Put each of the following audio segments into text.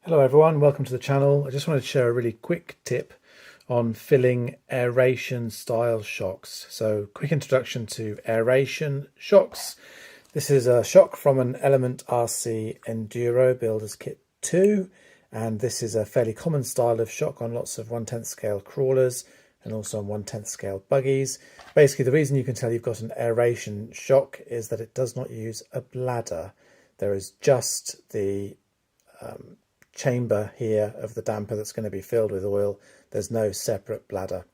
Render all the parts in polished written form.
Hello everyone, welcome to the channel. I just wanted to share a really quick tip on filling aeration style shocks. So quick introduction to aeration shocks. This is a shock from an Element RC Enduro Builders Kit 2, and this is a fairly common style of shock on lots of 1/10 scale crawlers and also on 1/10 scale buggies. Basically the reason you can tell you've got an aeration shock is that it does not use a bladder. There is just the chamber here of the damper that's going to be filled with oil. There's no separate bladder.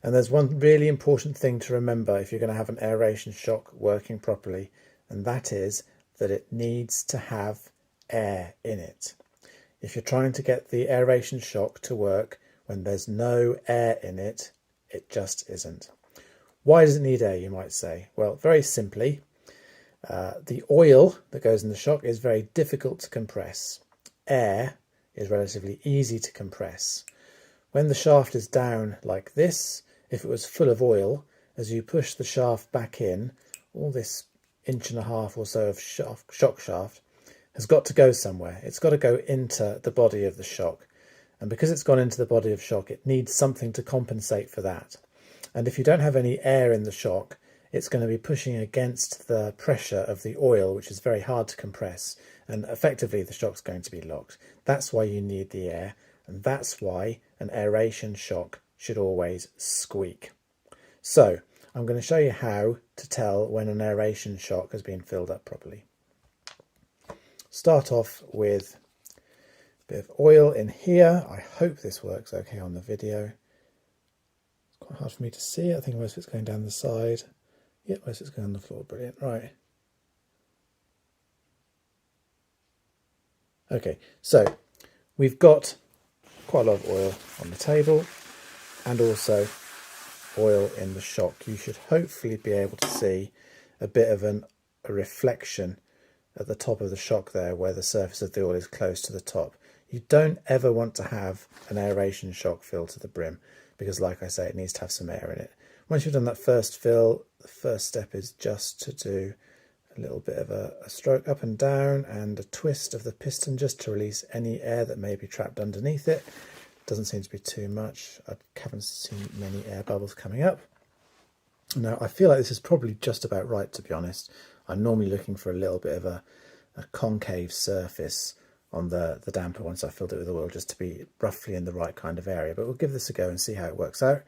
And there's one really important thing to remember if you're going to have an aeration shock working properly, and that is that it needs to have air in it. If you're trying to get the aeration shock to work when there's no air in it, it just isn't. Why does it need air, you might say? Well, very simply, the oil that goes in the shock is very difficult to compress. Air is relatively easy to compress. When the shaft is down like this, if it was full of oil, as you push the shaft back in, all this 1.5 inches or so of shock shaft has got to go somewhere. It's got to go into the body of the shock. And because it's gone into the body of shock, it needs something to compensate for that. And if you don't have any air in the shock, it's going to be pushing against the pressure of the oil, which is very hard to compress, and effectively the shock's going to be locked. That's why you need the air, and that's why an aeration shock should always squeak. So I'm going to show you how to tell when an aeration shock has been filled up properly. Start off with a bit of oil in here. I hope this works okay on the video. It's quite hard for me to see. I think most of it's going down the side. Yeah, most of it's going on the floor. Brilliant. Right. Okay, so we've got quite a lot of oil on the table and also oil in the shock. You should hopefully be able to see a bit of a reflection at the top of the shock there where the surface of the oil is close to the top. You don't ever want to have an aeration shock filled to the brim because, like I say, it needs to have some air in it. Once you've done that first fill, the first step is just to do a little bit of a stroke up and down and a twist of the piston just to release any air that may be trapped underneath it. Doesn't seem to be too much. I haven't seen many air bubbles coming up. Now I feel like this is probably just about right, to be honest. I'm normally looking for a little bit of a concave surface on the damper once I've filled it with oil, just to be roughly in the right kind of area, but we'll give this a go and see how it works out.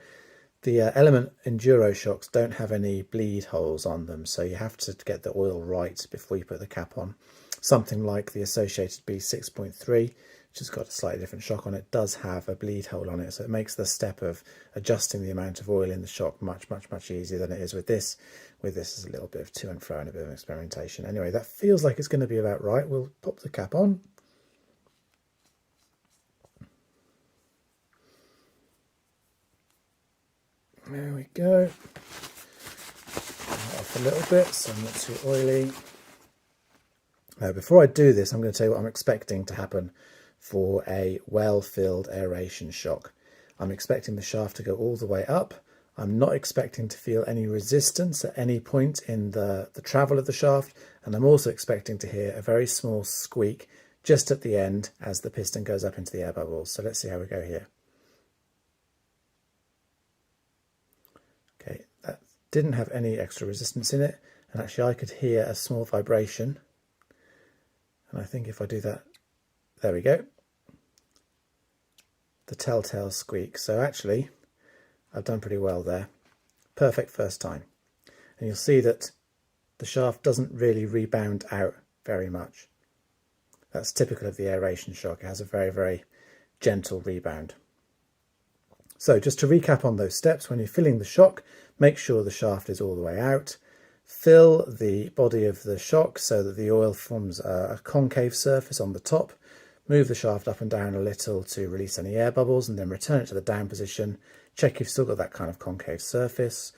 The Element Enduro shocks don't have any bleed holes on them, so you have to get the oil right before you put the cap on. Something like the Associated B6.3, which has got a slightly different shock on it, does have a bleed hole on it, so it makes the step of adjusting the amount of oil in the shock much easier than it is with this. With this is a little bit of to and fro and a bit of experimentation. Anyway, that feels like it's going to be about right. We'll pop the cap on. There we go. Off a little bit so I'm not too oily. Now before I do this, I'm going to tell you what I'm expecting to happen for a well-filled aeration shock. I'm expecting the shaft to go all the way up. I'm not expecting to feel any resistance at any point in the travel of the shaft, and I'm also expecting to hear a very small squeak just at the end as the piston goes up into the air bubbles. So let's see how we go here. Okay, that didn't have any extra resistance in it, and actually I could hear a small vibration, and I think if I do that, there we go, the telltale squeak. So actually I've done pretty well there. Perfect first time. And you'll see that the shaft doesn't really rebound out very much. That's typical of the aeration shock. It has a very gentle rebound. So just to recap on those steps, when you're filling the shock, make sure the shaft is all the way out. Fill the body of the shock so that the oil forms a concave surface on the top. Move the shaft up and down a little to release any air bubbles, and then return it to the down position. Check you've still got that kind of concave surface.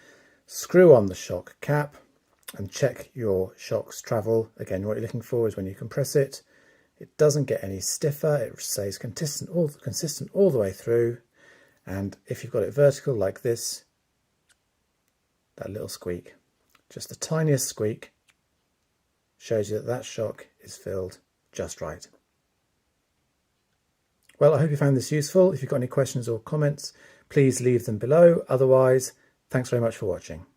Screw on the shock cap and check your shock's travel. Again, what you're looking for is when you compress it, it doesn't get any stiffer. It stays consistent all the way through. And if you've got it vertical like this, that little squeak, just the tiniest squeak, shows you that that shock is filled just right. Well, I hope you found this useful. If you've got any questions or comments, please leave them below. Otherwise, thanks very much for watching.